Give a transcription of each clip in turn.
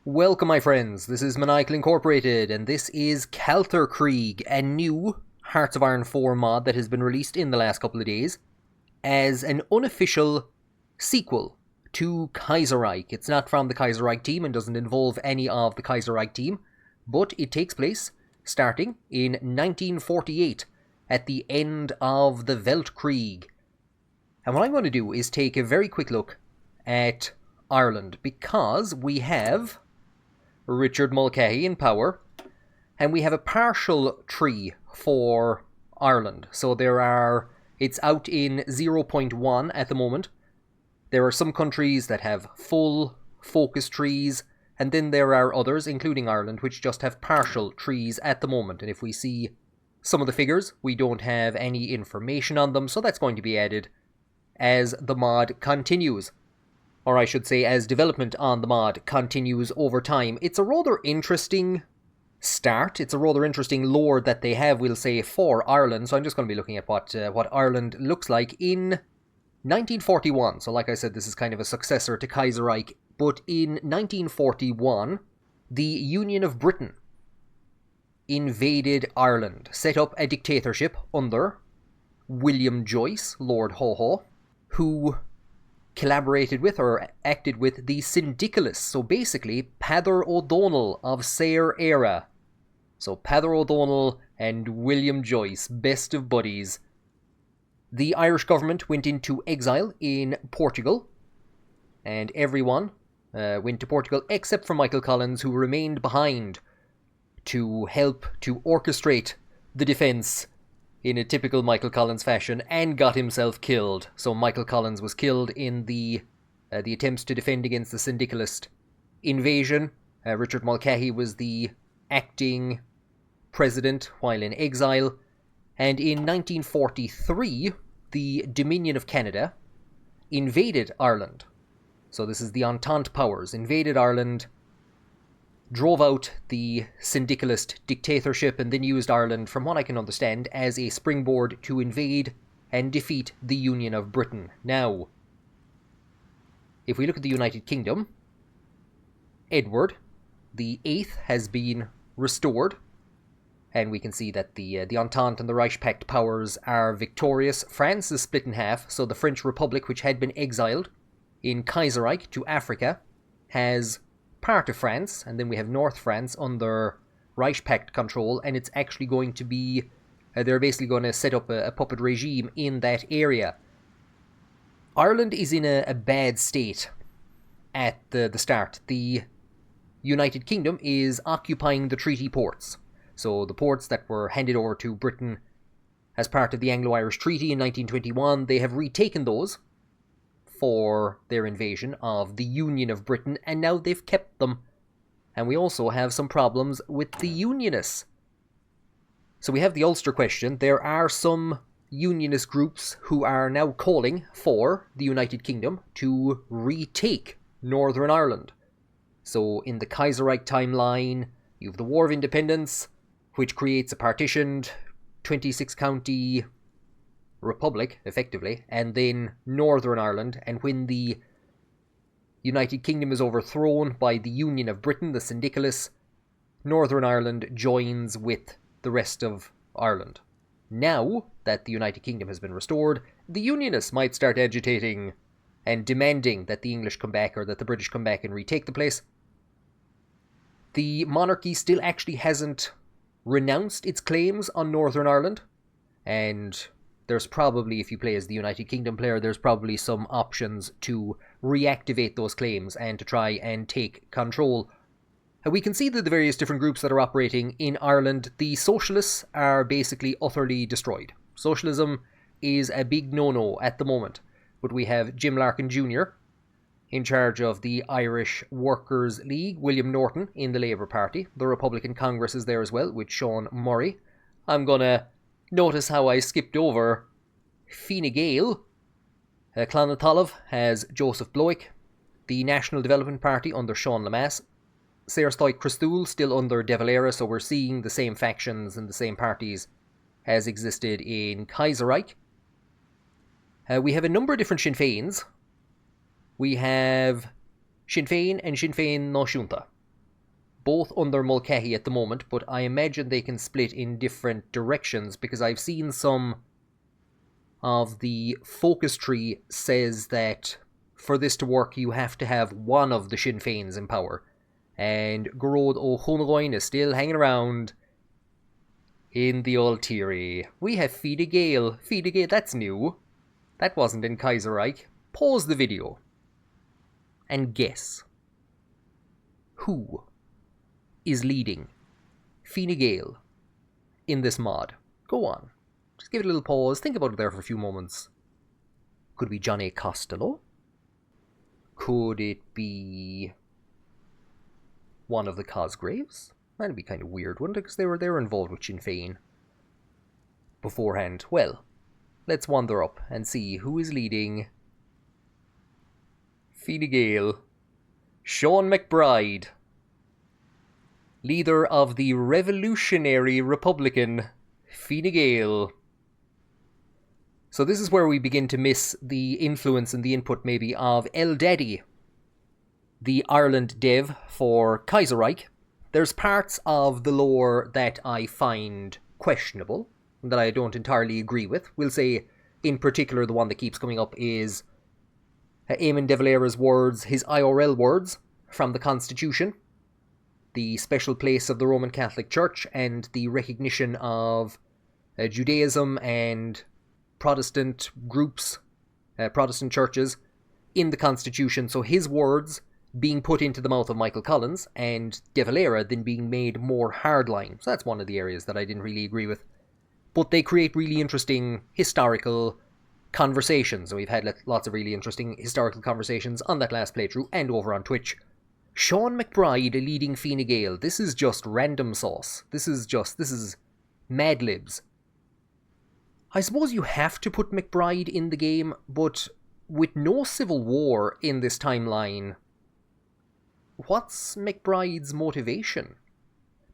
Welcome, my friends. This is Maniacal Incorporated, and this is Kalterkrieg, a new Hearts of Iron 4 mod that has been released in the last couple of days as an unofficial sequel to Kaiserreich. It's not from the Kaiserreich team and doesn't involve any of the Kaiserreich team, but it takes place starting in 1948 at the end of the Weltkrieg. And what I'm going to do is take a very quick look at Ireland, because we have Richard Mulcahy in power, and we have a partial tree for Ireland. So it's out in 0.1 at the moment. There are some countries that have full focus trees, and then there are others, including Ireland, which just have partial trees at the moment. And if we see some of the figures, we don't have any information on them, so that's going to be added as the mod continues. Or I should say, as development on the mod continues over time. It's a rather interesting start. It's a rather interesting lore that they have, we'll say, for Ireland. So I'm just going to be looking at what Ireland looks like in 1941. So like I said, this is kind of a successor to Kaiserreich. But in 1941, the Union of Britain invaded Ireland, set up a dictatorship under William Joyce, Lord Haw-Haw, who collaborated with or acted with the syndicalists. So basically, Peadar O'Donnell of Sayre era. So Peadar O'Donnell and William Joyce, best of buddies. The Irish government went into exile in Portugal, and everyone went to Portugal except for Michael Collins, who remained behind to help to orchestrate the defence in a typical Michael Collins fashion, and got himself killed. So Michael Collins was killed in the attempts to defend against the syndicalist invasion. Richard Mulcahy was the acting president while in exile. And in 1943, the Dominion of Canada invaded Ireland. So this is the Entente powers, invaded Ireland, drove out the syndicalist dictatorship, and then used Ireland, from what I can understand, as a springboard to invade and defeat the Union of Britain. Now, if we look at the United Kingdom, Edward the Eighth has been restored, and we can see that the Entente and the Reich Pact powers are victorious. France is split in half, so the French Republic, which had been exiled in Kaiserreich to Africa, has part of France, and then we have North France under Reich Pact control, and it's actually going to be, they're basically going to set up a puppet regime in that area. Ireland is in a bad state at the start. The United Kingdom is occupying the treaty ports. So the ports that were handed over to Britain as part of the Anglo-Irish Treaty in 1921, they have retaken those for their invasion of the Union of Britain, and now they've kept them. And we also have some problems with the Unionists. So we have the Ulster question. There are some Unionist groups who are now calling for the United Kingdom to retake Northern Ireland. So in the Kaiserreich timeline, you have the War of Independence, which creates a partitioned 26-county republic, effectively, and then Northern Ireland. And when the United Kingdom is overthrown by the Union of Britain, the syndicalists, Northern Ireland joins with the rest of Ireland. Now that the United Kingdom has been restored, the Unionists might start agitating and demanding that the English come back, or that the British come back and retake the place. The monarchy still actually hasn't renounced its claims on Northern Ireland, and there's probably, if you play as the United Kingdom player, there's probably some options to reactivate those claims and to try and take control. We can see that the various different groups that are operating in Ireland, the socialists are basically utterly destroyed. Socialism is a big no-no at the moment. But we have Jim Larkin Jr. in charge of the Irish Workers' League, William Norton in the Labour Party. The Republican Congress is there as well, with Sean Murray. I'm gonna notice how I skipped over Fine Gael. Clonatolov has Joseph Blowick. The National Development Party under Sean Lemass. Saorstoich Christoul still under De Valera, so we're seeing the same factions and the same parties as existed in Kaiserreich. We have a number of different Sinn Féins. We have Sinn Féin and Sinn Féin No Siúnta. both under Mulcahy at the moment, but I imagine they can split in different directions, because I've seen some of the focus tree says that for this to work you have to have one of the Sinn Féins in power. And Gearóid Ó Chonroin is still hanging around in the old theory. We have Fine Gael. Fine Gael, that's new. That wasn't in Kaiserreich. Pause the video and guess who is leading Fine Gael in this mod. Go on. Just give it a little pause. Think about it there for a few moments. Could it be John A. Costello? Could it be one of the Cosgraves? That'd be kind of weird, wouldn't it? Because they were involved with Sinn Féin beforehand. Well, let's wander up and see who is leading Fine Gael. Sean McBride, leader of the Revolutionary Republican Fine Gael. So this is where we begin to miss the influence and the input maybe of El Daddy, the Ireland dev for Kaiserreich. There's parts of the lore that I find questionable, that I don't entirely agree with. We'll say, in particular, the one that keeps coming up is Eamon de Valera's words, his IRL words from the Constitution, the special place of the Roman Catholic Church, and the recognition of Judaism and Protestant groups, Protestant churches, in the Constitution. So his words being put into the mouth of Michael Collins, and de Valera then being made more hardline. So that's one of the areas that I didn't really agree with. But they create really interesting historical conversations. So we've had lots of really interesting historical conversations on that last playthrough and over on Twitch. Sean McBride leading Fine Gael. This is just random sauce. This is Mad Libs. I suppose you have to put McBride in the game, but with no civil war in this timeline, what's McBride's motivation?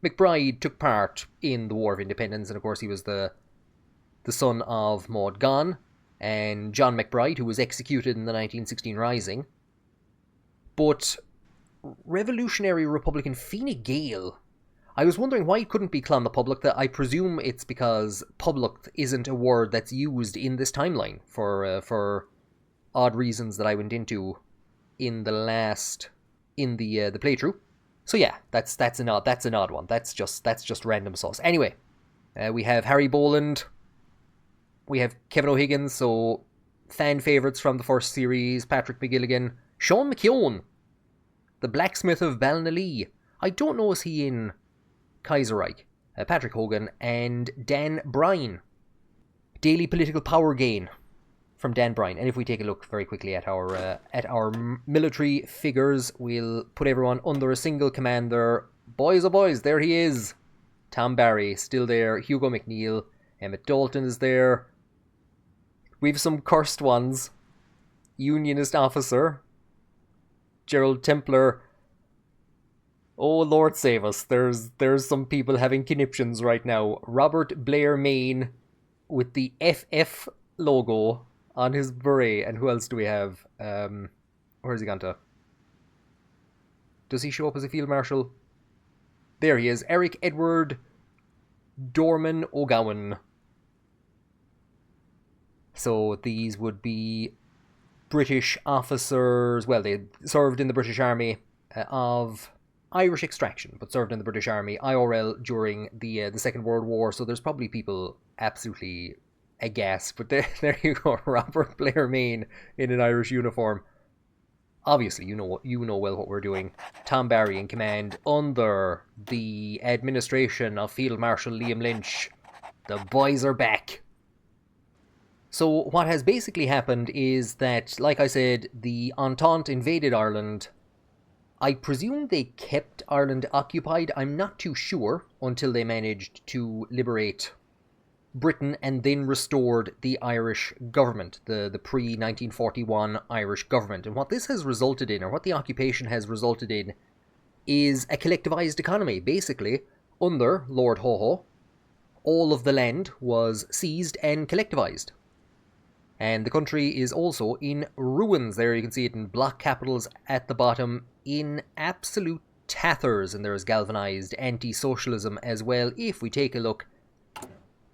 McBride took part in the War of Independence, and of course he was the son of Maud Gonne and John McBride, who was executed in the 1916 Rising. But Revolutionary Republican Fine Gael, I was wondering why it couldn't be Clon the Public. That I presume it's because public isn't a word that's used in this timeline for odd reasons that I went into in the playthrough. So yeah, that's an odd one. That's just random sauce. Anyway, we have Harry Boland, we have Kevin O'Higgins, so fan favourites from the first series, Patrick McGilligan, Sean McKeown, the blacksmith of Balnalee. I don't know, is he in Kaiserreich? Patrick Hogan, and Dan Bryan. Daily Political Power Gain from Dan Bryan. And if we take a look very quickly at our military figures, we'll put everyone under a single commander. Boys, oh boys, there he is. Tom Barry, still there. Hugo McNeil. Emmett Dalton is there. We've some cursed ones. Unionist officer. Gerald Templar. Oh, Lord save us. There's some people having conniptions right now. Robert Blair Main with the FF logo on his beret. And who else do we have? Where's he gone to? Does he show up as a field marshal? There he is. Eric Edward Dorman O'Gowan. So these would be British officers. Well, they served in the British Army of Irish extraction, but served in the British Army IRL during the Second World War. So there's probably people absolutely aghast. But there you go, Robert Blair Main in an Irish uniform. Obviously, you know well what we're doing. Tom Barry in command under the administration of Field Marshal Liam Lynch. The boys are back. So what has basically happened is that, like I said, the Entente invaded Ireland. I presume they kept Ireland occupied. I'm not too sure until they managed to liberate Britain and then restored the Irish government, the pre-1941 Irish government. And what this has resulted in, or what the occupation has resulted in, is a collectivized economy. Basically, under Lord Hoho, all of the land was seized and collectivized. And the country is also in ruins. There you can see it in block capitals at the bottom, in absolute Tathers, and there's galvanized anti-socialism as well. If we take a look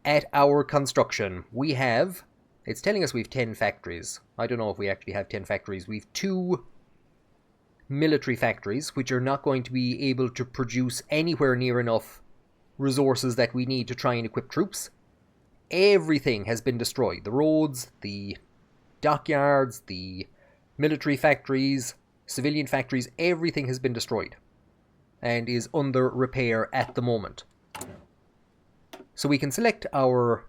at our construction, we have, it's telling us we've 10 factories. I don't know if we actually have 10 factories. We've 2 military factories, which are not going to be able to produce anywhere near enough resources that we need to try and equip troops. Everything has been destroyed. The roads, the dockyards, the military factories, civilian factories, everything has been destroyed and is under repair at the moment. So we can select our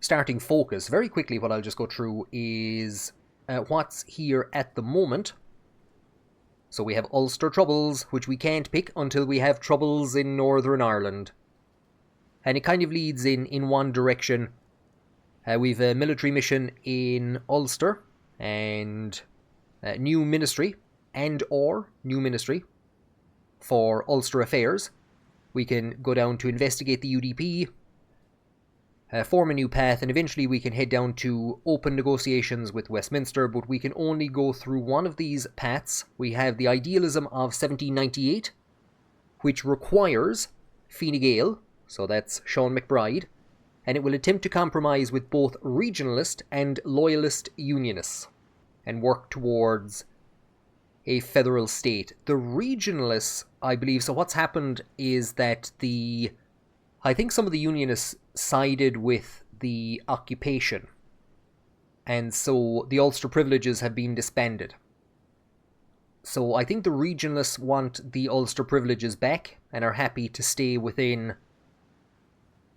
starting focus. Very quickly, what I'll just go through is what's here at the moment. So we have Ulster Troubles, which we can't pick until we have troubles in Northern Ireland. And it kind of leads in one direction. We've a military mission in Ulster, and new ministry, and/or new ministry for Ulster Affairs. We can go down to investigate the UDP, form a new path, and eventually we can head down to open negotiations with Westminster, but we can only go through one of these paths. We have the Idealism of 1798, which requires Fine Gael, so that's Sean McBride, and it will attempt to compromise with both regionalist and loyalist unionists and work towards a federal state. The regionalists, I believe, so what's happened is that I think some of the unionists sided with the occupation, and so the Ulster privileges have been disbanded. So I think the regionalists want the Ulster privileges back and are happy to stay within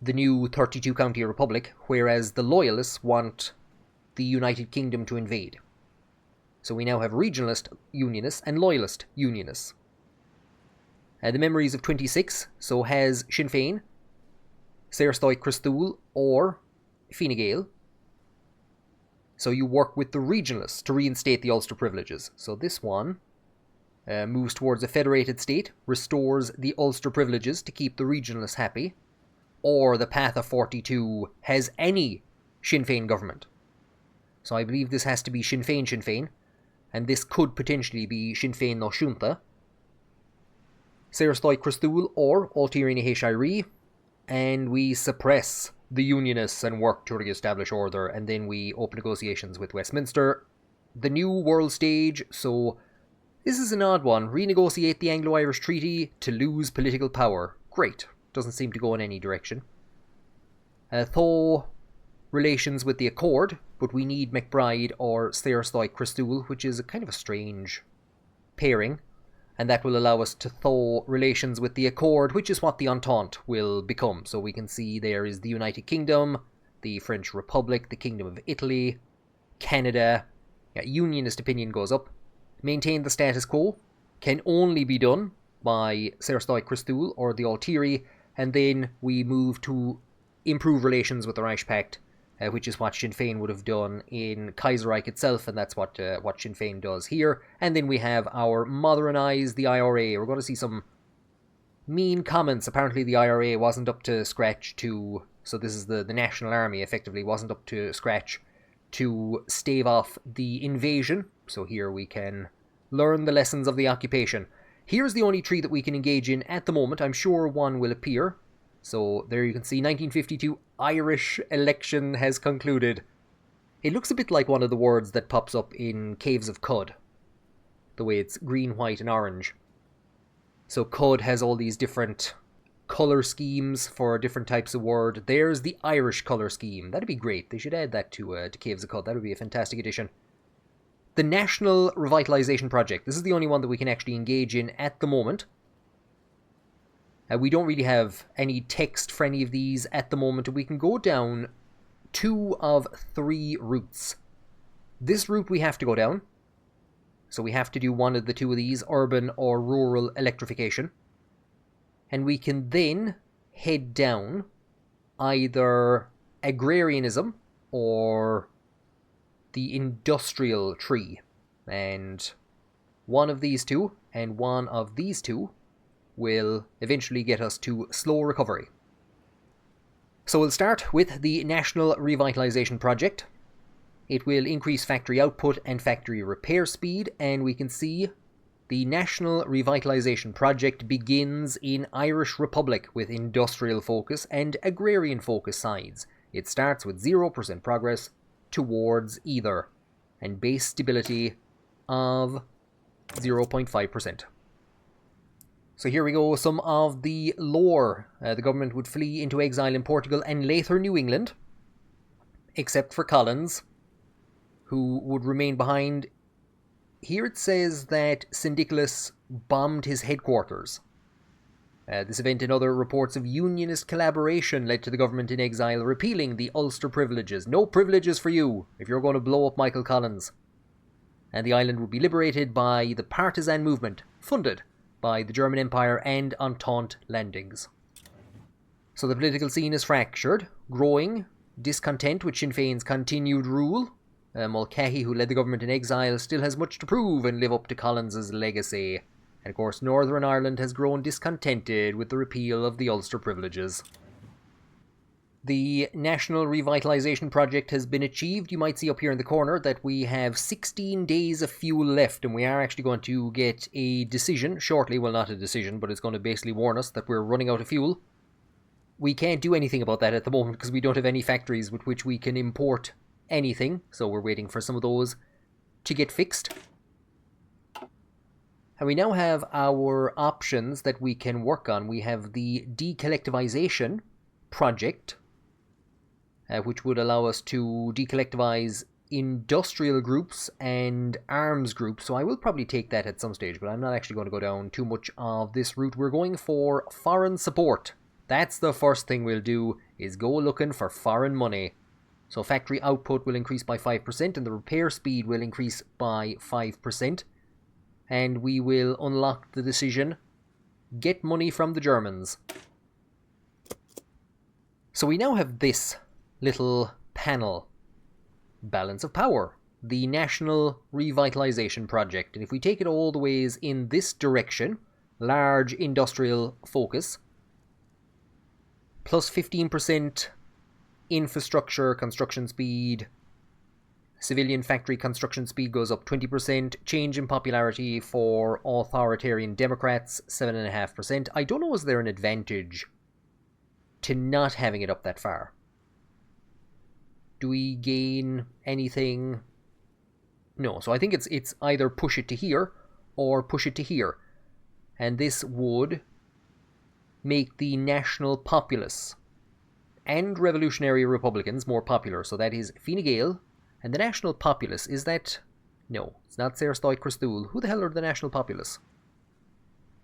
the new 32 county republic, whereas the loyalists want the United Kingdom to invade. So we now have regionalist unionists and loyalist unionists. The memories of 26, so has Sinn Féin, Saorstoi Cristúil, or Fine Gael. So you work with the regionalists to reinstate the Ulster privileges. So this one moves towards a federated state, restores the Ulster privileges to keep the regionalists happy, or the Path of 42 has any Sinn Féin government. So I believe this has to be Sinn Féin, and this could potentially be Sinn Féin no Siúnta. Saorstoi Cristúil or Ultírí na Héisirí, and we suppress the Unionists and work to re-establish order, and then we open negotiations with Westminster. The New World Stage, so this is an odd one. Renegotiate the Anglo-Irish Treaty to lose political power. Great. Doesn't seem to go in any direction. Thaw relations with the Accord, but we need McBride or Saorstoi Cristúil, which is a kind of a strange pairing, and that will allow us to thaw relations with the Accord, which is what the Entente will become. So we can see there is the United Kingdom, the French Republic, the Kingdom of Italy, Canada. Unionist opinion goes up. Maintain the status quo can only be done by Saorstoi Cristúil or the Ultírí, and then we move to improve relations with the Reich Pact, which is what Sinn Féin would have done in Kaiserreich itself, and that's what Sinn Féin does here. And then we have our modernise the IRA. We're going to see some mean comments. Apparently the IRA wasn't up to scratch so this is the National Army, effectively, wasn't up to scratch to stave off the invasion. So here we can learn the lessons of the occupation. Here's the only tree that we can engage in at the moment. I'm sure one will appear. So there you can see 1952 Irish election has concluded. It looks a bit like one of the words that pops up in Caves of Cod. The way it's green, white and orange. So Cod has all these different colour schemes for different types of word. There's the Irish colour scheme. That'd be great. They should add that to Caves of Cod. That would be a fantastic addition. The National Revitalisation Project. This is the only one that we can actually engage in at the moment. We don't really have any text for any of these at the moment. We can go down 2 of 3 routes. This route we have to go down. So we have to do one of the 2 of these, urban or rural electrification. And we can then head down either agrarianism or the industrial tree. And one of these 2 and one of these 2 will eventually get us to slow recovery. So we'll start with the National Revitalisation Project. It will increase factory output and factory repair speed, and we can see The National Revitalisation Project begins in Irish Republic with industrial focus and agrarian focus sides. It starts with 0% progress towards either, and base stability of 0.5%. So here we go, some of the lore. The government would flee into exile in Portugal and later New England, except for Collins, who would remain behind. Here it says that Syndicalus bombed his headquarters. This event and other reports of unionist collaboration led to the government in exile repealing the Ulster privileges. No privileges for you if you're going to blow up Michael Collins. And the island would be liberated by the partisan movement, funded by the German Empire and Entente landings. So the political scene is fractured, growing discontent with Sinn Féin's continued rule. Mulcahy, who led the government in exile, still has much to prove and live up to Collins's legacy. And of course, Northern Ireland has grown discontented with the repeal of the Ulster privileges. The National Revitalisation Project has been achieved. You might see up here in the corner that we have 16 days of fuel left, and we are actually going to get a decision shortly. Well, not a decision, but it's going to basically warn us that we're running out of fuel. We can't do anything about that at the moment because we don't have any factories with which we can import anything, so we're waiting for some of those to get fixed. And we now have our options that we can work on. We have the decollectivization project, which would allow us to decollectivize industrial groups and arms groups. So I will probably take that at some stage, but I'm not actually going to go down too much of this route. We're going for foreign support. That's the first thing we'll do, is go looking for foreign money. So factory output will increase by 5% and the repair speed will increase by 5%. And we will unlock the decision, get money from the Germans. So we now have this little panel, balance of power, the National Revitalisation Project. And if we take it all the ways in this direction, large industrial focus, plus 15% infrastructure construction speed, civilian factory construction speed goes up 20%, change in popularity for authoritarian Democrats 7.5%. I don't know, is there an advantage to not having it up that far? Do we gain anything? No, so I think it's either push it to here or push it to here. And this would make the national populace and revolutionary Republicans more popular. So that is Fine Gael. And the national populace, is that... No, it's not Saor Stoit Christoul. Who the hell are the national populace?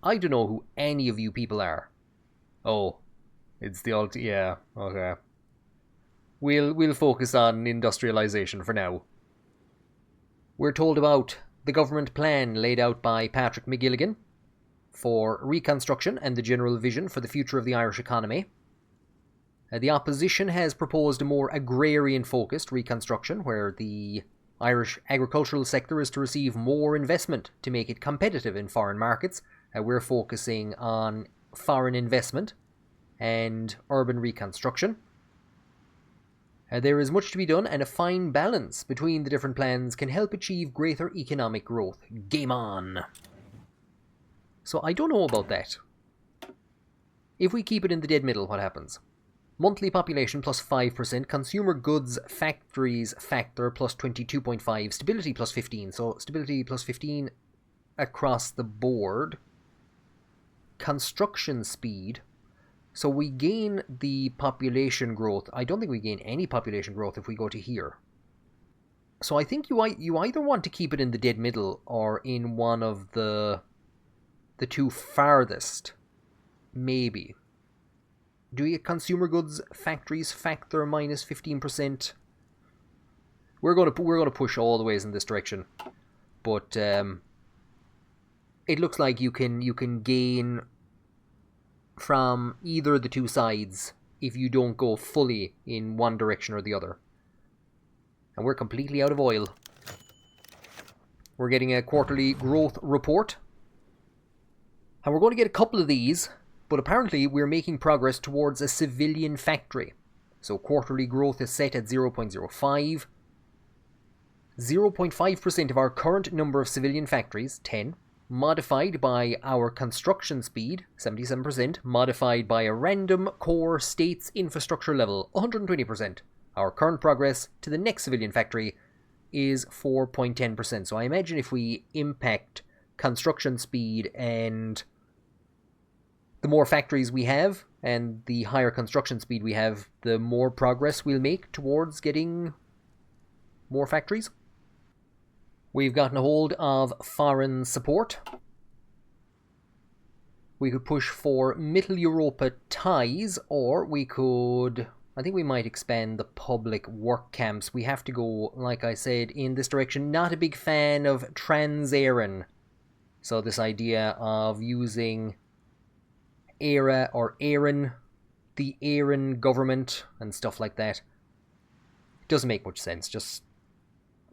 I don't know who any of you people are. Oh, it's the alt... Yeah, okay. We'll focus on industrialization for now. We're told about the government plan laid out by Patrick McGilligan for reconstruction and the general vision for the future of the Irish economy. The opposition has proposed a more agrarian-focused reconstruction, where the Irish agricultural sector is to receive more investment to make it competitive in foreign markets. We're focusing on foreign investment and urban reconstruction. There is much to be done, and a fine balance between the different plans can help achieve greater economic growth. Game on! So I don't know about that. If we keep it in the dead middle, what happens? Monthly population plus 5%, consumer goods factories factor plus 22.5, stability plus 15, so stability plus 15 across the board. Construction speed, so we gain the population growth. I don't think we gain any population growth if we go to here. So I think you either want to keep it in the dead middle or in one of the two farthest, maybe. Do we get consumer goods factories factor minus 15%? We're going to push all the ways in this direction, but it looks like you can gain from either of the two sides if you don't go fully in one direction or the other. And we're completely out of oil. We're getting a quarterly growth report, and we're going to get a couple of these. But apparently we're making progress towards a civilian factory. So quarterly growth is set at 0.05. 0.5% of our current number of civilian factories, 10, modified by our construction speed, 77%, modified by a random core state's infrastructure level, 120%. Our current progress to the next civilian factory is 4.10%. So I imagine if we impact construction speed, and the more factories we have and the higher construction speed we have, the more progress we'll make towards getting more factories. We've gotten a hold of foreign support. We could push for Middle Europa ties, or we could... I think we might expand the public work camps. We have to go, like I said, in this direction. Not a big fan of Trans-Aran. So this idea of using ERA or Aran, the Aran government and stuff like that, doesn't make much sense. Just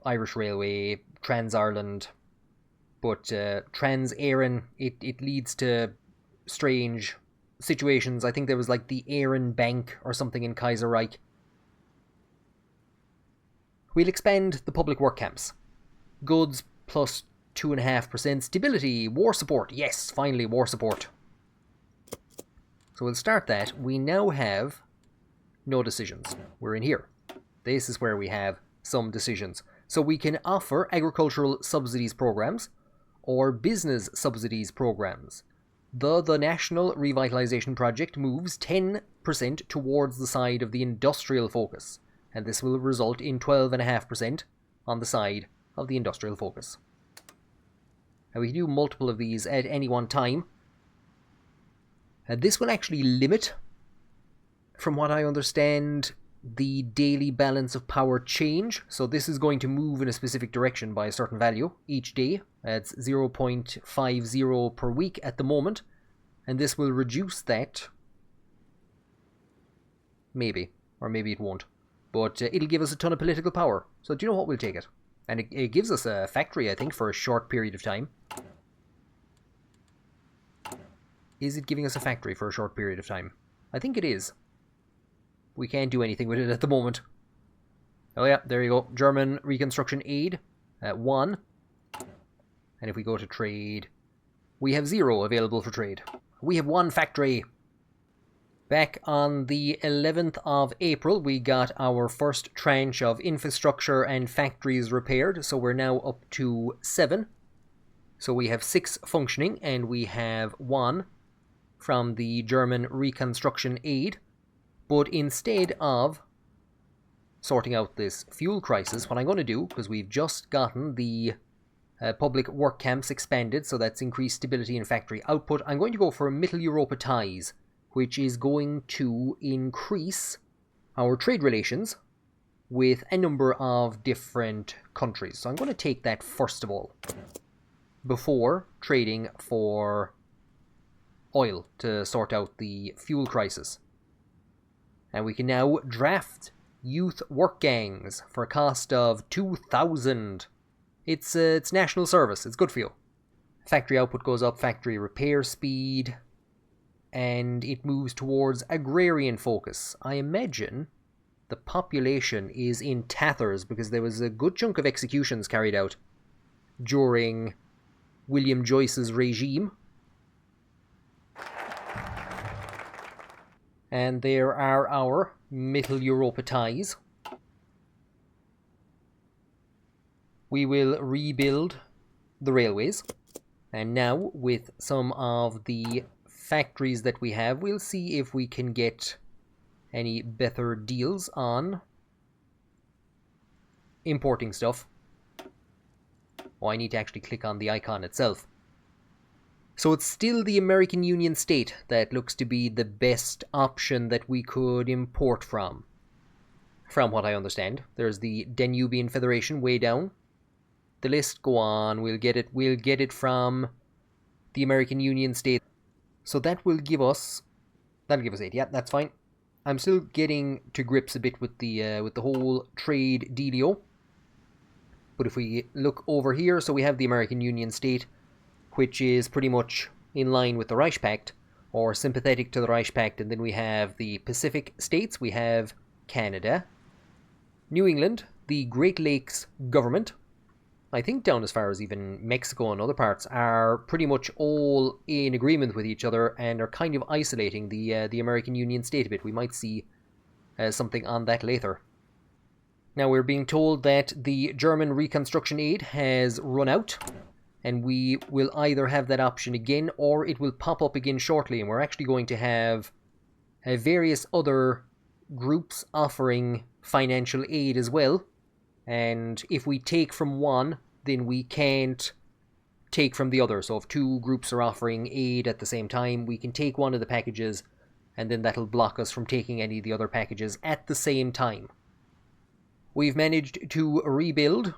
Irish Railway, Trans-Ireland, but Trans-Aran, it leads to strange situations. I think there was like the Aran Bank or something in Kaiserreich. We'll expand the public work camps. Goods plus 2.5%. Stability, war support. Yes, finally, war support. So we'll start that. We now have no decisions. We're in here. This is where we have some decisions. So we can offer agricultural subsidies programs or business subsidies programs. The National Revitalization Project moves 10% towards the side of the industrial focus, and this will result in 12.5% on the side of the industrial focus. And we can do multiple of these at any one time. This will actually limit, from what I understand, the daily balance of power change. So this is going to move in a specific direction by a certain value each day. It's 0.50 per week at the moment, and this will reduce that. Maybe, or maybe it won't, but it'll give us a ton of political power. So do you know what, we'll take it. And it gives us a factory, I think, for a short period of time. Is it giving us a factory for a short period of time? I think it is. We can't do anything with it at the moment. Oh yeah, there you go. German reconstruction aid at 1. And if we go to trade, we have 0 available for trade. We have 1 factory. Back on the 11th of April, we got our first tranche of infrastructure and factories repaired. So we're now up to 7. So we have 6 functioning, and we have 1 from the German reconstruction aid. But instead of sorting out this fuel crisis, what I'm going to do, because we've just gotten the public work camps expanded, so that's increased stability in factory output, I'm going to go for Middle Europa ties, which is going to increase our trade relations with a number of different countries. So I'm going to take that first of all, before trading for oil to sort out the fuel crisis. And we can now draft youth work gangs for a cost of 2,000. It's national service. It's good for you. Factory output goes up, factory repair speed, and it moves towards agrarian focus. I imagine the population is in tatters because there was a good chunk of executions carried out during William Joyce's regime. And there are our Middle Europa ties. We will rebuild the railways. And now, with some of the factories that we have, we'll see if we can get any better deals on importing stuff. Oh, I need to actually click on the icon itself. So it's still the American Union state that looks to be the best option that we could import from what I understand. There's the Danubian Federation way down the list. Go on, we'll get it from the American Union state. So that will give us, that'll give us 8. Yeah, that's fine. I'm still getting to grips a bit with the whole trade dealio. But if we look over here, so we have the American Union state, which is pretty much in line with the Reich Pact, or sympathetic to the Reich Pact, and then we have the Pacific states, we have Canada, New England, the Great Lakes government, I think down as far as even Mexico and other parts, are pretty much all in agreement with each other and are kind of isolating the American Union state a bit. We might see something on that later. Now we're being told that the German reconstruction aid has run out, and we will either have that option again or it will pop up again shortly, and we're actually going to have various other groups offering financial aid as well. And if we take from one, then we can't take from the other. So if two groups are offering aid at the same time, we can take one of the packages, and then that'll block us from taking any of the other packages at the same time. We've managed to rebuild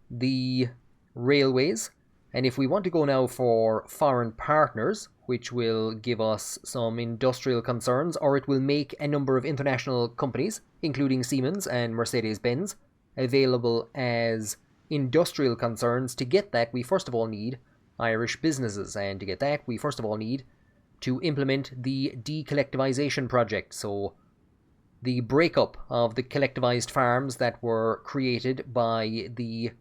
the railways, and if we want to go now for foreign partners, which will give us some industrial concerns, or it will make a number of international companies, including Siemens and Mercedes-Benz, available as industrial concerns. To get that, we first of all need Irish businesses, and to get that, we first of all need to implement the decollectivization project. So the breakup of the collectivized farms that were created by the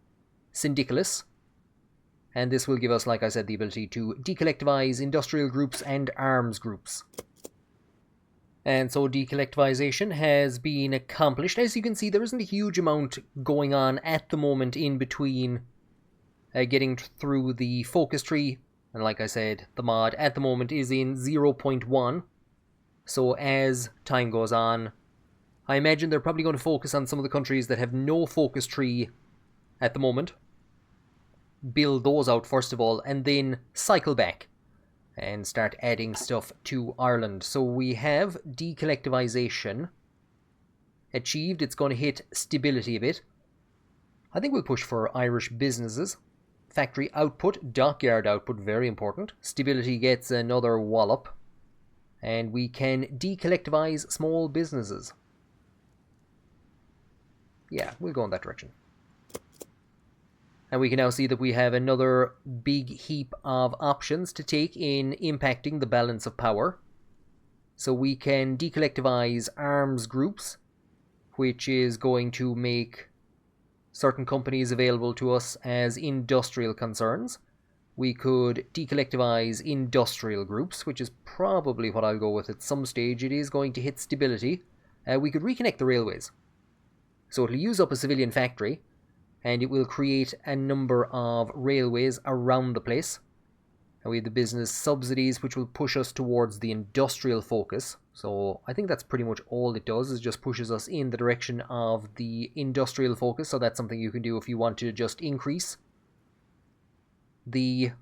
syndicalists. And this will give us, like I said, the ability to decollectivize industrial groups and arms groups. And so decollectivization has been accomplished. As you can see, there isn't a huge amount going on at the moment in between getting through the focus tree. And like I said, the mod at the moment is in 0.1. So as time goes on, I imagine they're probably going to focus on some of the countries that have no focus tree at the moment. Build those out first of all, and then cycle back and start adding stuff to Ireland. So we have decollectivization achieved. It's going to hit stability a bit. I think we'll push for Irish businesses. Factory output, dockyard output, very important. Stability gets another wallop. And we can decollectivize small businesses. Yeah, we'll go in that direction. And we can now see that we have another big heap of options to take in impacting the balance of power. So we can decollectivize arms groups, which is going to make certain companies available to us as industrial concerns. We could decollectivize industrial groups, which is probably what I'll go with at some stage. It is going to hit stability. We could reconnect the railways. So it'll use up a civilian factory, and it will create a number of railways around the place. And we have the business subsidies, which will push us towards the industrial focus. So I think that's pretty much all it does, is just pushes us in the direction of the industrial focus. So that's something you can do if you want to just increase the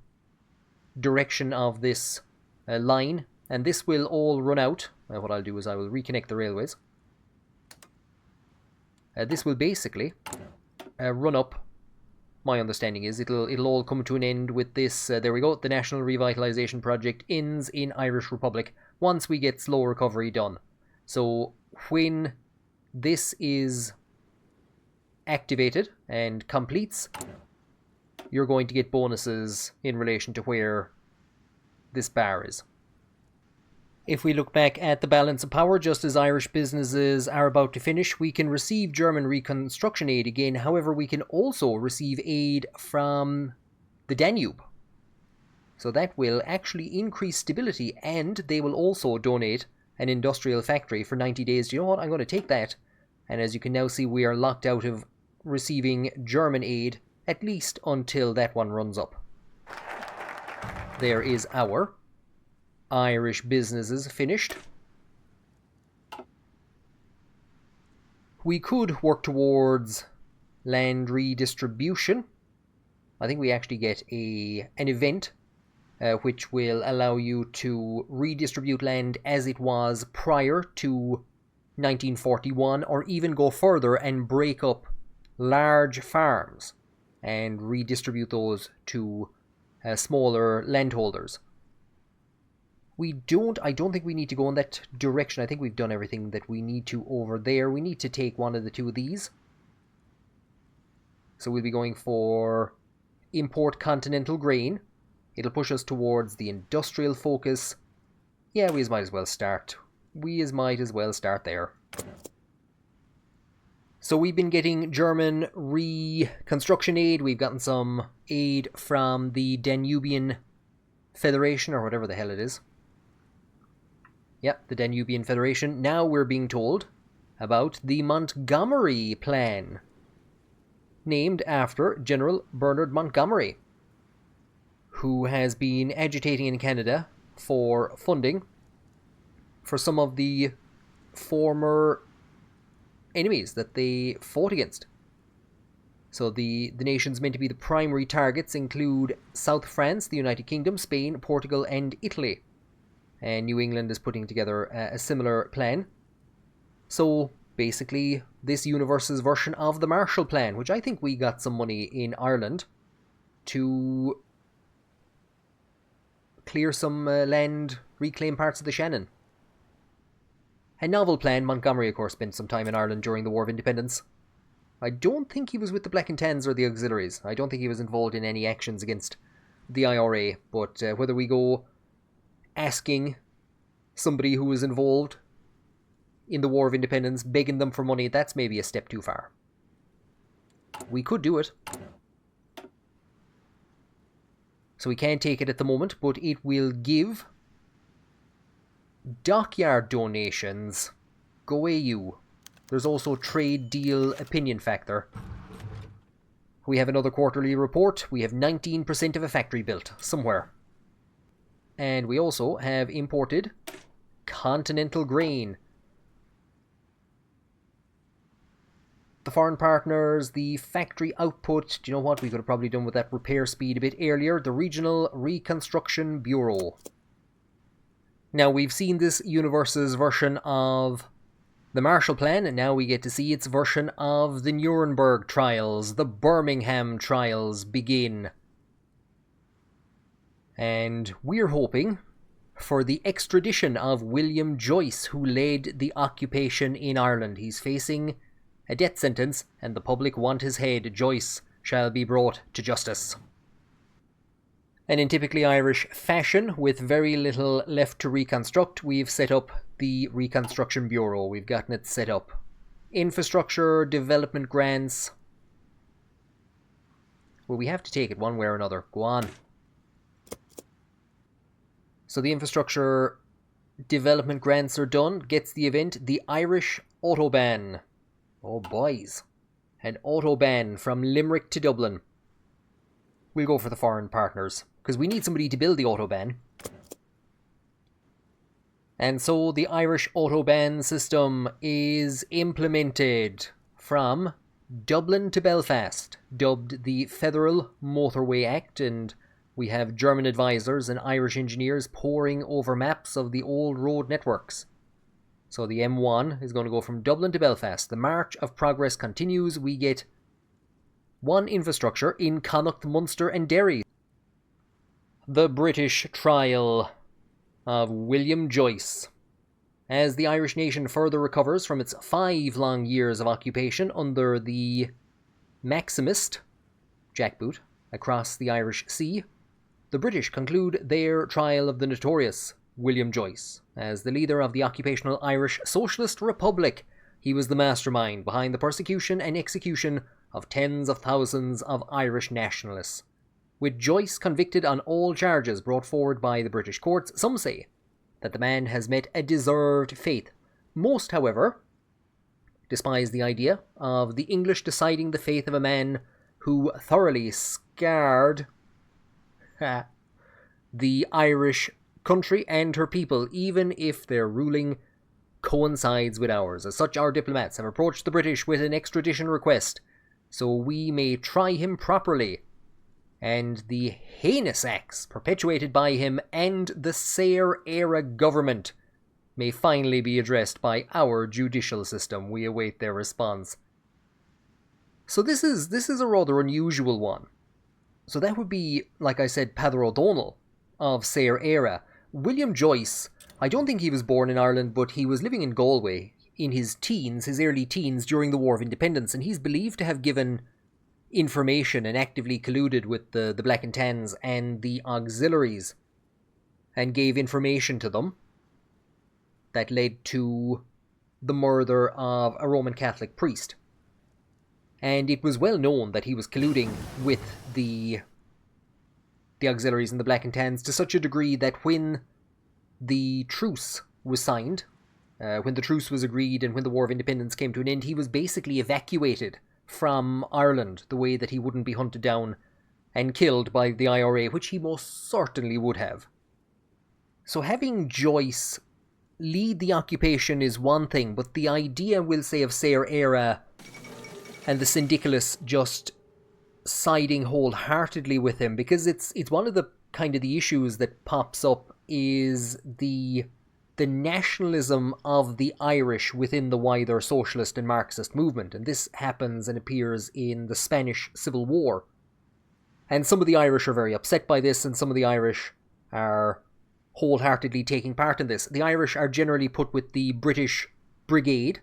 direction of this line. And this will all run out. What I'll do is I will reconnect the railways. This will basically run up. My understanding is it'll all come to an end with this. There we go. The National Revitalization Project ends in Irish Republic once we get slow recovery done. So when this is activated and completes, you're going to get bonuses in relation to where this bar is. If we look back at the balance of power, just as Irish businesses are about to finish, we can receive German reconstruction aid again. However, we can also receive aid from the Danube. So that will actually increase stability, and they will also donate an industrial factory for 90 days. Do you know what? I'm going to take that. And as you can now see, we are locked out of receiving German aid, at least until that one runs up. There is our Irish businesses finished. We could work towards land redistribution. I think we actually get an event which will allow you to redistribute land as it was prior to 1941, or even go further and break up large farms and redistribute those to smaller landholders. I don't think we need to go in that direction. I think we've done everything that we need to over there. We need to take one of the two of these. So we'll be going for import continental grain. It'll push us towards the industrial focus. Yeah, we might as well start. We might as well start there. So we've been getting German reconstruction aid. We've gotten some aid from the Danubian Federation, or whatever the hell it is. Yep, the Danubian Federation. Now we're being told about the Montgomery Plan, named after General Bernard Montgomery, who has been agitating in Canada for funding for some of the former enemies that they fought against. So the nations meant to be the primary targets include South France, the United Kingdom, Spain, Portugal, and Italy. And New England is putting together a similar plan. So basically, this universe's version of the Marshall Plan, which I think we got some money in Ireland to clear some land, reclaim parts of the Shannon. A novel plan. Montgomery, of course, spent some time in Ireland during the War of Independence. I don't think he was with the Black and Tans or the Auxiliaries. I don't think he was involved in any actions against the IRA. But whether we go asking somebody who was involved in the War of Independence, begging them for money, that's maybe a step too far. We could do it. So we can't take it at the moment, but it will give dockyard donations. Go away, you. There's also trade deal opinion factor. We have another quarterly report. We have 19% of a factory built somewhere. And we also have imported continental grain. The foreign partners, the factory output. Do you know what? We could have probably done with that repair speed a bit earlier. The Regional Reconstruction Bureau. Now, we've seen this universe's version of the Marshall Plan, and now we get to see its version of the Nuremberg trials. The Birmingham trials begin. And we're hoping for the extradition of William Joyce, who led the occupation in Ireland. He's facing a death sentence, and the public want his head. Joyce shall be brought to justice. And in typically Irish fashion, with very little left to reconstruct, we've set up the Reconstruction Bureau. We've gotten it set up. Infrastructure, development grants. Well, we have to take it one way or another. Go on. So the infrastructure development grants are done. Gets the event, the Irish Autobahn. Oh, boys. An Autobahn from Limerick to Dublin. We'll go for the foreign partners, because we need somebody to build the Autobahn. And so the Irish Autobahn system is implemented from Dublin to Belfast, dubbed the Federal Motorway Act, and we have German advisors and Irish engineers poring over maps of the old road networks. So the M1 is going to go from Dublin to Belfast. The march of progress continues. We get one infrastructure in Connacht, Munster and Derry. The British trial of William Joyce. As the Irish nation further recovers from its 5 long years of occupation under the Maximist jackboot across the Irish Sea, the British conclude their trial of the notorious William Joyce. As the leader of the occupational Irish Socialist Republic, he was the mastermind behind the persecution and execution of tens of thousands of Irish nationalists. With Joyce convicted on all charges brought forward by the British courts, some say that the man has met a deserved fate. Most, however, despise the idea of the English deciding the fate of a man who thoroughly scarred the Irish country and her people, even if their ruling coincides with ours. As such, our diplomats have approached the British with an extradition request, so we may try him properly, and the heinous acts perpetuated by him and the Sayer-era government may finally be addressed by our judicial system. We await their response. So this is a rather unusual one. So that would be, like I said, Peadar O'Donnell of Sayer-era. William Joyce, I don't think he was born in Ireland, but he was living in Galway in his teens, his early teens, during the War of Independence, and he's believed to have given information and actively colluded with the Black and Tans and the Auxiliaries, and gave information to them that led to the murder of a Roman Catholic priest. and it was well known that he was colluding with the auxiliaries and the Black and Tans to such a degree that when the truce was signed, when the truce was agreed and when the War of Independence came to an end, he was basically evacuated from Ireland, the way that he wouldn't be hunted down and killed by the IRA, which he most certainly would have. So having Joyce lead the occupation is one thing, but the idea, we'll say, of Sayre Era and the Syndicalists just siding wholeheartedly with him, because it's one of the kind of the issues that pops up is the nationalism of the Irish within the wider socialist and Marxist movement, and this happens and appears in the Spanish Civil War. And some of the Irish are very upset by this, and some of the Irish are wholeheartedly taking part in this. The Irish are generally put with the British Brigade,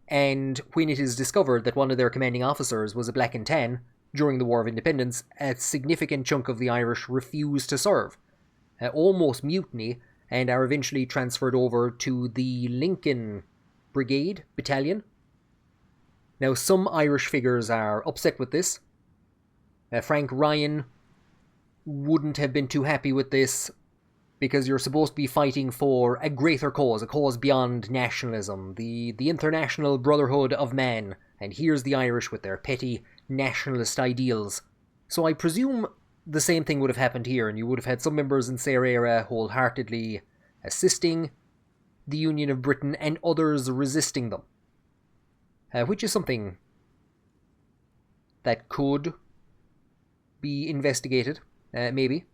and when it is discovered that one of their commanding officers was a Black and Tan during the War of Independence, a significant chunk of the Irish refuse to serve, almost mutiny, and are eventually transferred over to the Lincoln Brigade Battalion. Now, some Irish figures are upset with this. Frank Ryan wouldn't have been too happy with this, because you're supposed to be fighting for a greater cause, a cause beyond nationalism, the international brotherhood of man, and here's the Irish with their petty nationalist ideals. So I presume the same thing would have happened here, and you would have had some members in Sayre Era wholeheartedly assisting the Union of Britain and others resisting them, which is something that could be investigated, maybe.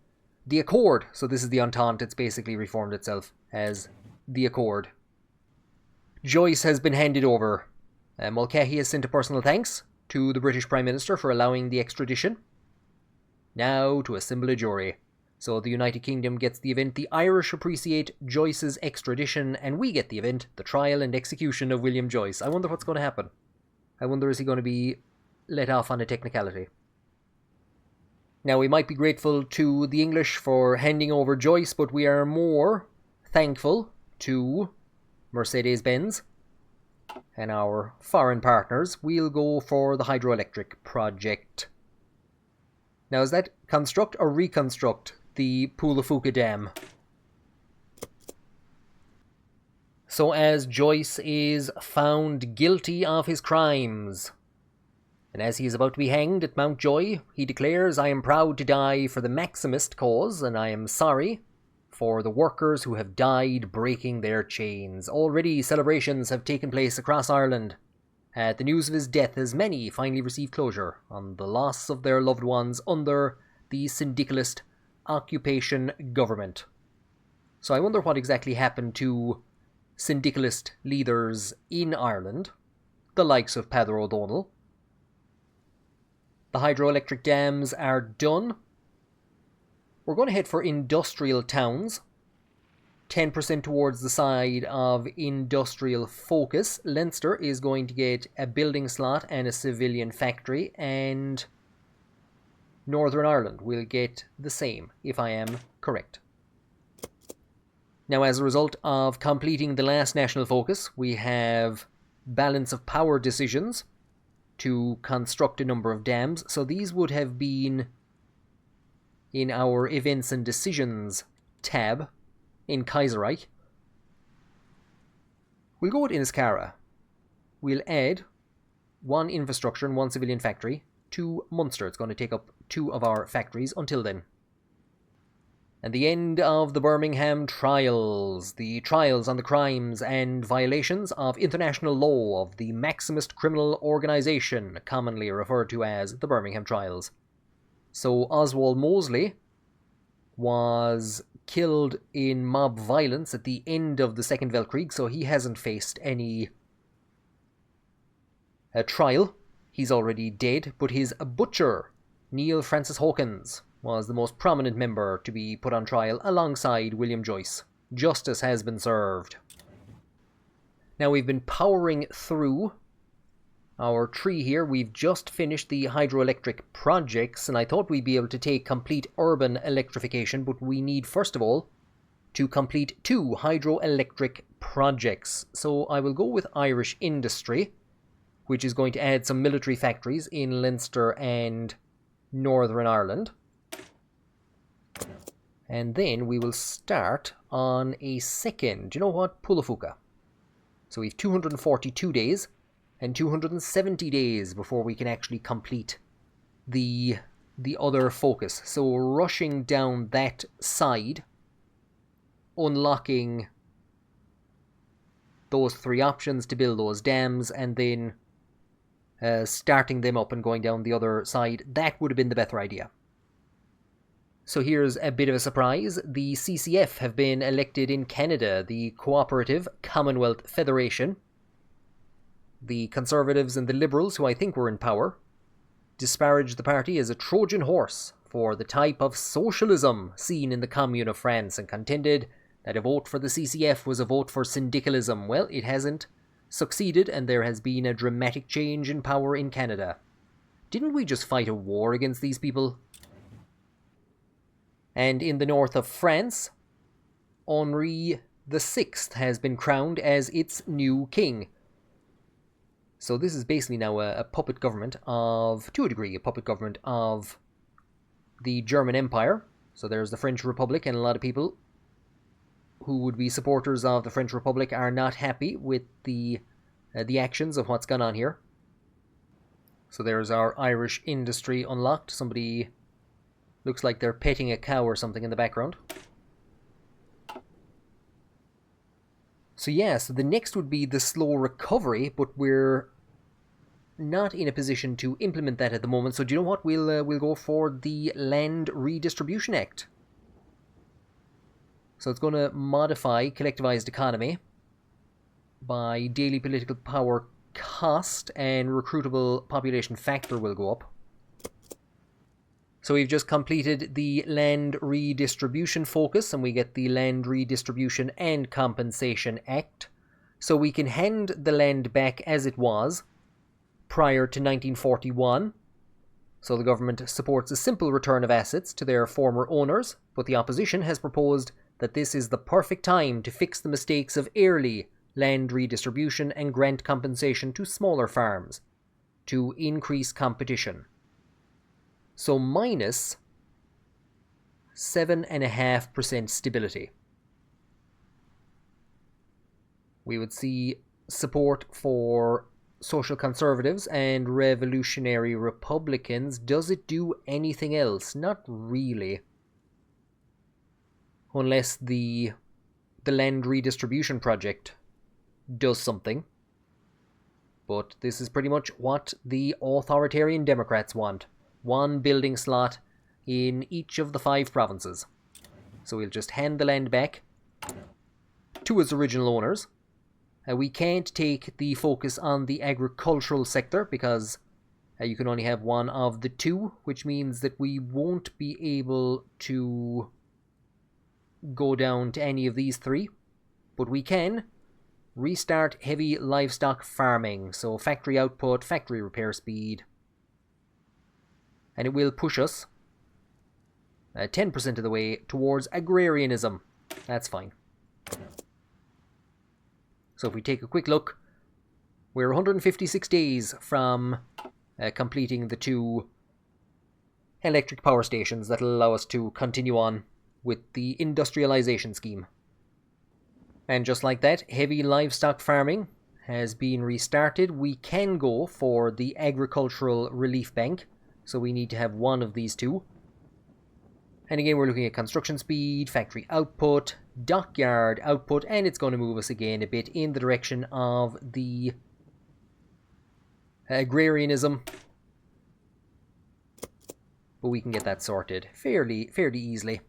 The Accord, so this is the Entente, it's basically reformed itself as the Accord. Joyce has been handed over. Mulcahy has sent a personal thanks to the British Prime Minister for allowing the extradition. Now to assemble a jury. So the United Kingdom gets the event, the Irish appreciate Joyce's extradition, and we get the event, the trial and execution of William Joyce. I wonder what's going to happen. I wonder, is he going to be let off on a technicality? Now, we might be grateful to the English for handing over Joyce, but we are more thankful to Mercedes-Benz and our foreign partners. We'll go for the hydroelectric project. Now, is that construct or reconstruct the Pulafuca Dam? So as Joyce is found guilty of his crimes, and as he is about to be hanged at Mountjoy, he declares, "I am proud to die for the Maximist cause, and I am sorry for the workers who have died breaking their chains." Already celebrations have taken place across Ireland at the news of his death, as many finally receive closure on the loss of their loved ones under the syndicalist occupation government. So I wonder what exactly happened to syndicalist leaders in Ireland, the likes of Peadar O'Donnell. The hydroelectric dams are done. We're going to head for industrial towns. 10% towards the side of industrial focus. Leinster is going to get a building slot and a civilian factory, and Northern Ireland will get the same, if I am correct. Now, as a result of completing the last national focus, we have balance of power decisions to construct a number of dams. So these would have been in our events and decisions tab in Kaiserreich. We'll go with Inniscarra. We'll add one infrastructure and one civilian factory to Munster. It's going to take up 2 of our factories until then. And the end of the Birmingham trials. The trials on the crimes and violations of international law of the Maximist criminal organisation, commonly referred to as the Birmingham trials. So Oswald Mosley was killed in mob violence at the end of the Second Weltkrieg, so he hasn't faced any trial. He's already dead, but his butcher, Neil Francis Hawkins, was the most prominent member to be put on trial alongside William Joyce. Justice has been served. Now, we've been powering through our tree here. We've just finished the hydroelectric projects, and I thought we'd be able to take complete urban electrification, but we need, first of all, to complete 2 hydroelectric projects. So I will go with Irish industry. which is going to add some military factories in Leinster and Northern Ireland. And then we will start on a second, do you know what, Pulafuka. So we have 242 days and 270 days before we can actually complete the other focus. So rushing down that side, unlocking those 3 options to build those dams, and then starting them up and going down the other side, that would have been the better idea. So here's a bit of a surprise. The CCF have been elected in Canada, the Cooperative Commonwealth Federation. The Conservatives and the Liberals, who I think were in power, disparaged the party as a Trojan horse for the type of socialism seen in the Commune of France, and contended that a vote for the CCF was a vote for syndicalism. Well, it hasn't succeeded, and there has been a dramatic change in power in Canada. Didn't we just fight a war against these people? And in the north of France, Henri VI has been crowned as its new king. So this is basically now a puppet government of, to a degree, a puppet government of the German Empire. So there's the French Republic, and a lot of people who would be supporters of the French Republic are not happy with the actions of what's gone on here. So there's our Irish industry unlocked. Somebody looks like they're petting a cow or something in the background. So yeah, so the next would be the slow recovery, but we're not in a position to implement that at the moment. So do you know what? We'll go for the Land Redistribution Act. So it's going to modify collectivized economy by daily political power cost, and recruitable population factor will go up. So we've just completed the Land Redistribution focus, and we get the Land Redistribution and Compensation Act. So we can hand the land back as it was prior to 1941. So the government supports a simple return of assets to their former owners, but the opposition has proposed that this is the perfect time to fix the mistakes of early land redistribution and grant compensation to smaller farms to increase competition. So minus 7.5% stability. We would see support for social conservatives and revolutionary republicans. Does it do anything else? Not really. Unless the land redistribution project does something. But this is pretty much what the authoritarian Democrats want. One building slot in each of the 5 provinces. So we'll just hand the land back to its original owners. We can't take the focus on the agricultural sector because you can only have one of the 2, which means that we won't be able to go down to any of these 3. But we can restart heavy livestock farming, so factory output, factory repair speed, and it will push us 10% of the way towards agrarianism. That's fine. So if we take a quick look, we're 156 days from completing the 2 electric power stations that will allow us to continue on with the industrialization scheme. And just like that, heavy livestock farming has been restarted. We can go for the Agricultural Relief Bank, so we need to have one of these 2. And again, we're looking at construction speed, factory output, dockyard output, and it's going to move us again a bit in the direction of the agrarianism. But we can get that sorted fairly easily.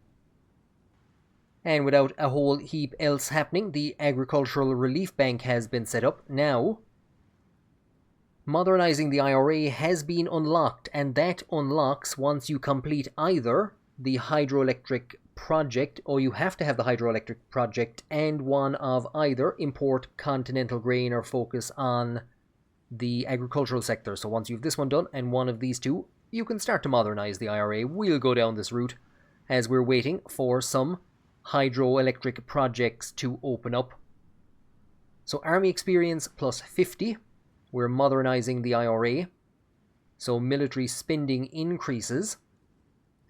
And without a whole heap else happening, the Agricultural Relief Bank has been set up. Now, modernizing the IRA has been unlocked, and that unlocks once you complete either the hydroelectric project, or you have to have the hydroelectric project and one of either import continental grain or focus on the agricultural sector. So once you have this one done and one of these 2, you can start to modernize the IRA. We'll go down this route as we're waiting for some hydroelectric projects to open up. So army experience plus 50, we're modernizing the IRA. So military spending increases.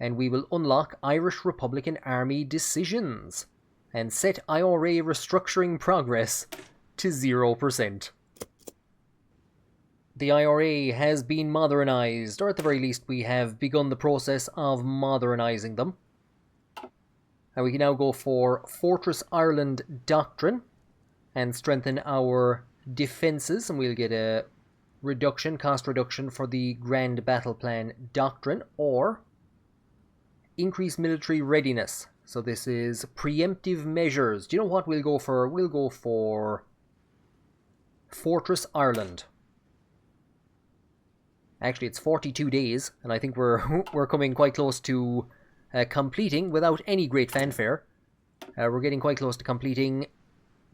And we will unlock Irish Republican Army decisions. And set IRA restructuring progress to 0%. The IRA has been modernized, or at the very least we have begun the process of modernizing them. And we can now go for Fortress Ireland Doctrine and strengthen our defences, and we'll get a cost reduction for the Grand Battle Plan Doctrine, or increase military readiness. So this is preemptive measures. Do you know what we'll go for? We'll go for Fortress Ireland. Actually, it's 42 days, and I think we're coming quite close to completing without any great fanfare. We're getting quite close to completing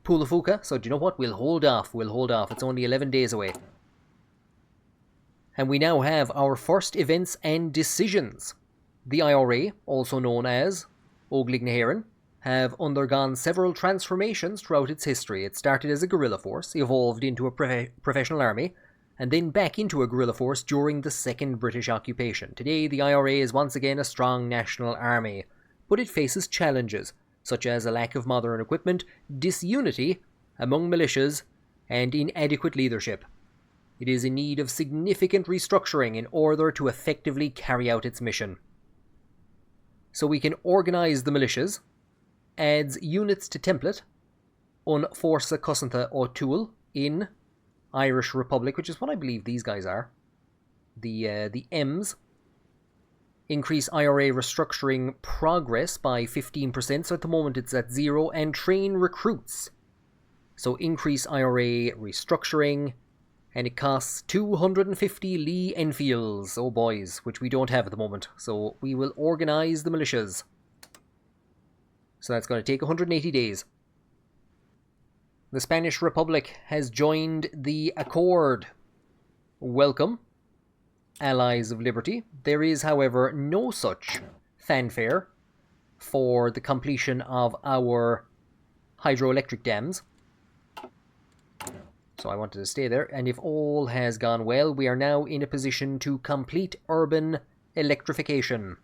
Pulafuka, so do you know what? We'll hold off. It's only 11 days away. And we now have our first events and decisions. The IRA, also known as Óglaigh na hÉireann, have undergone several transformations throughout its history. It started as a guerrilla force, evolved into a professional army, and then back into a guerrilla force during the Second British occupation. Today, the IRA is once again a strong national army, but it faces challenges, such as a lack of modern equipment, disunity among militias, and inadequate leadership. It is in need of significant restructuring in order to effectively carry out its mission. So we can organise the militias, adds units to template, on Forsa Cosantha O'Toole in Irish Republic, which is what I believe these guys are. The M's. Increase IRA restructuring progress by 15%, so at the moment it's at 0, and train recruits. So increase IRA restructuring, and it costs 250 Lee Enfields, oh boys, which we don't have at the moment. So we will organise the militias. So that's going to take 180 days. The Spanish Republic has joined the Accord. Welcome, Allies of Liberty. There is, however, no such fanfare for the completion of our hydroelectric dams. So I wanted to stay there. And if all has gone well, we are now in a position to complete urban electrification.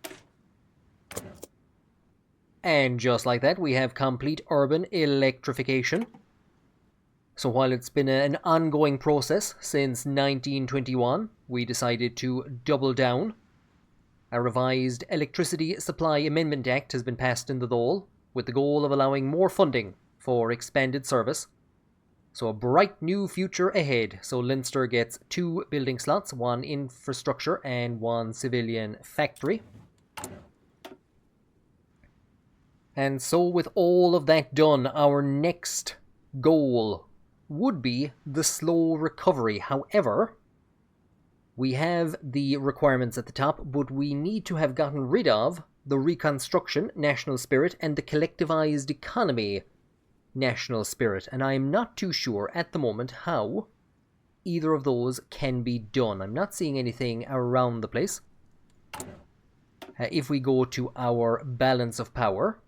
And just like that, we have complete urban electrification. So while it's been an ongoing process since 1921, we decided to double down. A revised Electricity Supply Amendment Act has been passed into the Dáil, with the goal of allowing more funding for expanded service. So a bright new future ahead. So Leinster gets 2 building slots, 1 infrastructure and 1 civilian factory. And so with all of that done, our next goal would be the slow recovery. However, we have the requirements at the top, but we need to have gotten rid of the Reconstruction national spirit and the collectivized economy national spirit. And I'm not too sure at the moment how either of those can be done. I'm not seeing anything around the place. If we go to our balance of power,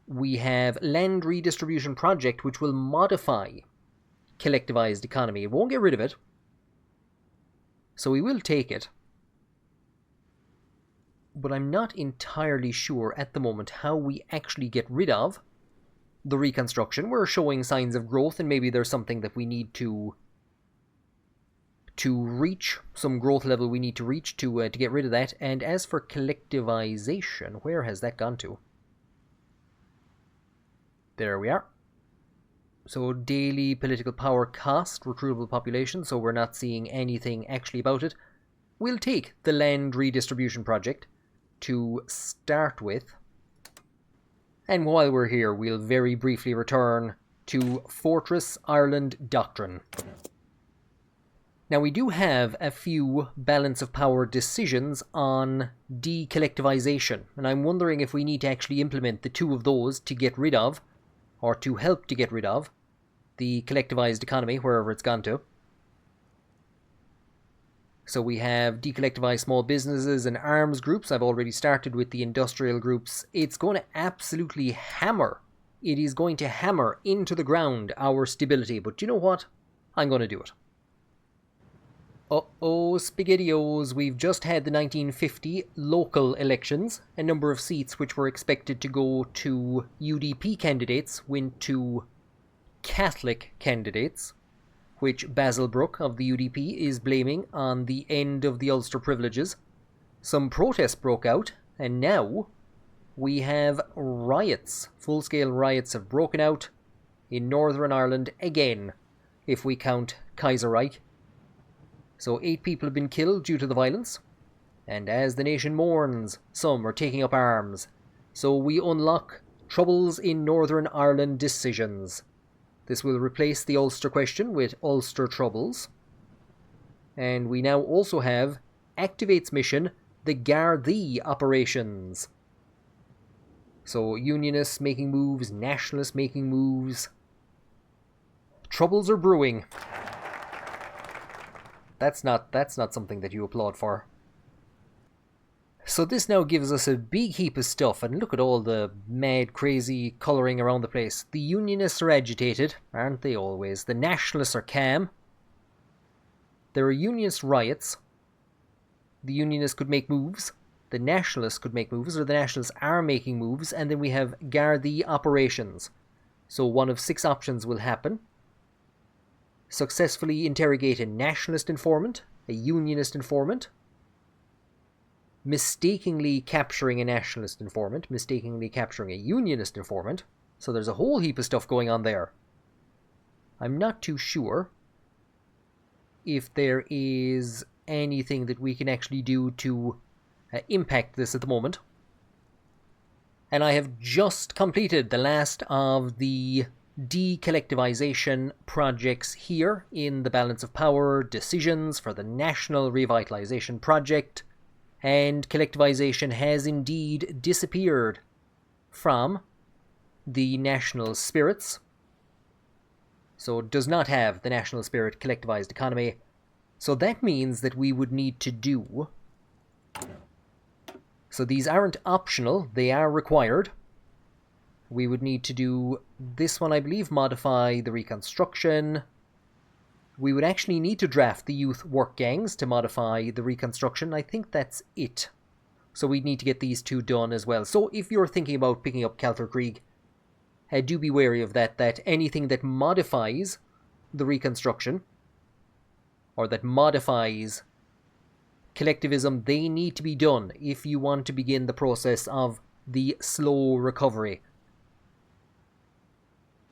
we have land redistribution project, which will modify collectivized economy. It won't get rid of it, so we will take it. But I'm not entirely sure at the moment how we actually get rid of the reconstruction. We're showing signs of growth, and maybe there's something that we need to reach, some growth level we need to reach to get rid of that. And as for collectivization, where has that gone to? There we are. So daily political power cost, recruitable population, so we're not seeing anything actually about it. We'll take the land redistribution project to start with. And while we're here, we'll very briefly return to Fortress Ireland Doctrine. Now we do have a few balance of power decisions on decollectivization, and I'm wondering if we need to actually implement the 2 of those to get rid of, or to help to get rid of, the collectivized economy, wherever it's gone to. So we have decollectivized small businesses and arms groups. I've already started with the industrial groups. It's going to absolutely hammer. It is going to hammer into the ground our stability. But you know what? I'm going to do it. Uh-oh, SpaghettiOs, we've just had the 1950 local elections. A number of seats which were expected to go to UDP candidates went to Catholic candidates, which Basil Brooke of the UDP is blaming on the end of the Ulster privileges. Some protests broke out, and now we have riots. Full-scale riots have broken out in Northern Ireland again, if we count Kaiserreich. So 8 people have been killed due to the violence, and as the nation mourns, some are taking up arms. So we unlock Troubles in Northern Ireland decisions. This will replace the Ulster question with Ulster Troubles. And we now also have Activates mission, the Gardaí operations. So Unionists making moves, Nationalists making moves. Troubles are brewing. That's not something that you applaud for. So this now gives us a big heap of stuff, and look at all the mad, crazy colouring around the place. The Unionists are agitated, aren't they always? The Nationalists are calm. There are Unionist riots. The Unionists could make moves. The Nationalists could make moves, or the Nationalists are making moves, and then we have Gardaí operations. So one of 6 options will happen. Successfully interrogate a nationalist informant, a unionist informant, mistakenly capturing a nationalist informant, mistakenly capturing a unionist informant. So there's a whole heap of stuff going on there. I'm not too sure if there is anything that we can actually do to impact this at the moment. And I have just completed the last of the decollectivization projects here in the Balance of Power decisions for the National Revitalization Project, and collectivization has indeed disappeared from the national spirits. So it does not have the national spirit collectivized economy. So that means that we would need to do... So these aren't optional, they are required. We would need to do this one, I believe, modify the reconstruction. We would actually need to draft the youth work gangs to modify the reconstruction. I think that's it. So we'd need to get these 2 done as well. So if you're thinking about picking up Kalterkrieg, do be wary of that anything that modifies the reconstruction, or that modifies collectivism, they need to be done if you want to begin the process of the slow recovery.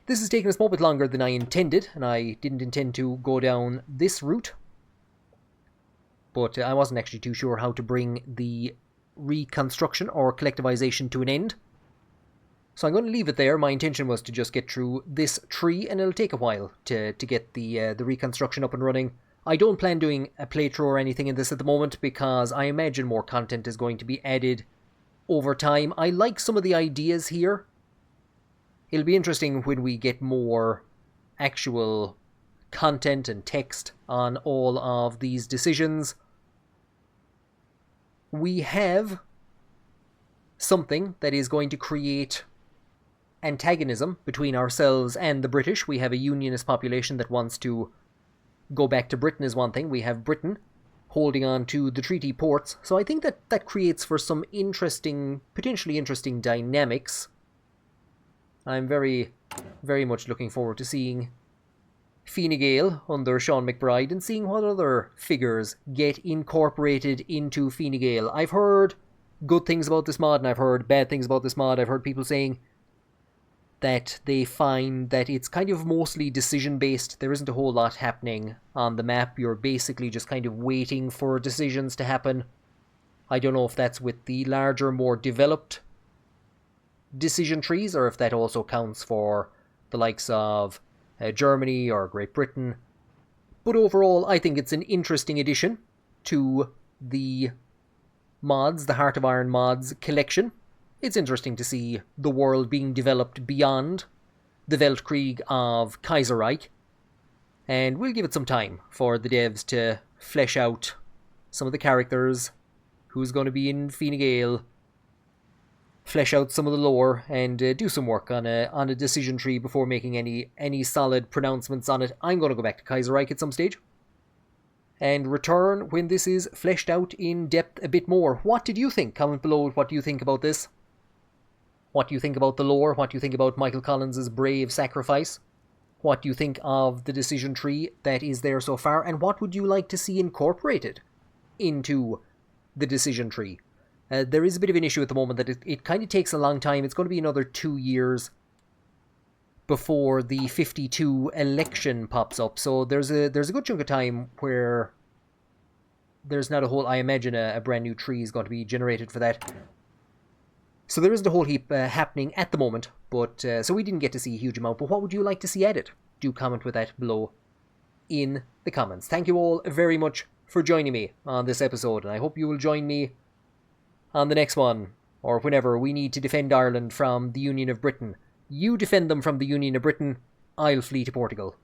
This has taken a small bit longer than I intended, and I didn't intend to go down this route. But I wasn't actually too sure how to bring the reconstruction or collectivization to an end. So I'm going to leave it there. My intention was to just get through this tree, and it'll take a while to get the reconstruction up and running. I don't plan doing a playthrough or anything in this at the moment, because I imagine more content is going to be added over time. I like some of the ideas here. It'll be interesting when we get more actual content and text on all of these decisions. We have something that is going to create antagonism between ourselves and the British. We have a unionist population that wants to go back to Britain is one thing. We have Britain holding on to the treaty ports. So I think that creates for some interesting, potentially interesting dynamics. I'm very, very much looking forward to seeing Fine Gael under Sean McBride and seeing what other figures get incorporated into Fine Gael. I've heard good things about this mod, and I've heard bad things about this mod. I've heard people saying that they find that it's kind of mostly decision-based. There isn't a whole lot happening on the map. You're basically just kind of waiting for decisions to happen. I don't know if that's with the larger, more developed decision trees, or if that also counts for the likes of Germany or Great Britain. But overall, I think it's an interesting addition to the mods, the Heart of Iron mods collection. It's interesting to see the world being developed beyond the Weltkrieg of Kaiserreich, and we'll give it some time for the devs to flesh out some of the characters, who's going to be in Fine Gael. flesh out some of the lore and do some work on a decision tree before making any solid pronouncements on it. I'm going to go back to Kaiserreich at some stage and return when this is fleshed out in depth a bit more. What did you think? Comment below what you think about this. What do you think about the lore? What do you think about Michael Collins' brave sacrifice? What do you think of the decision tree that is there so far? And what would you like to see incorporated into the decision tree? There is a bit of an issue at the moment that it kind of takes a long time. It's going to be another 2 years before the 52 election pops up. So there's a good chunk of time where there's not a whole... I imagine a brand new tree is going to be generated for that. So there isn't a whole heap happening at the moment, but so we didn't get to see a huge amount. But what would you like to see added? Do comment with that below in the comments. Thank you all very much for joining me on this episode, and I hope you will join me on the next one, or whenever we need to defend Ireland from the Union of Britain. You defend them from the Union of Britain, I'll flee to Portugal.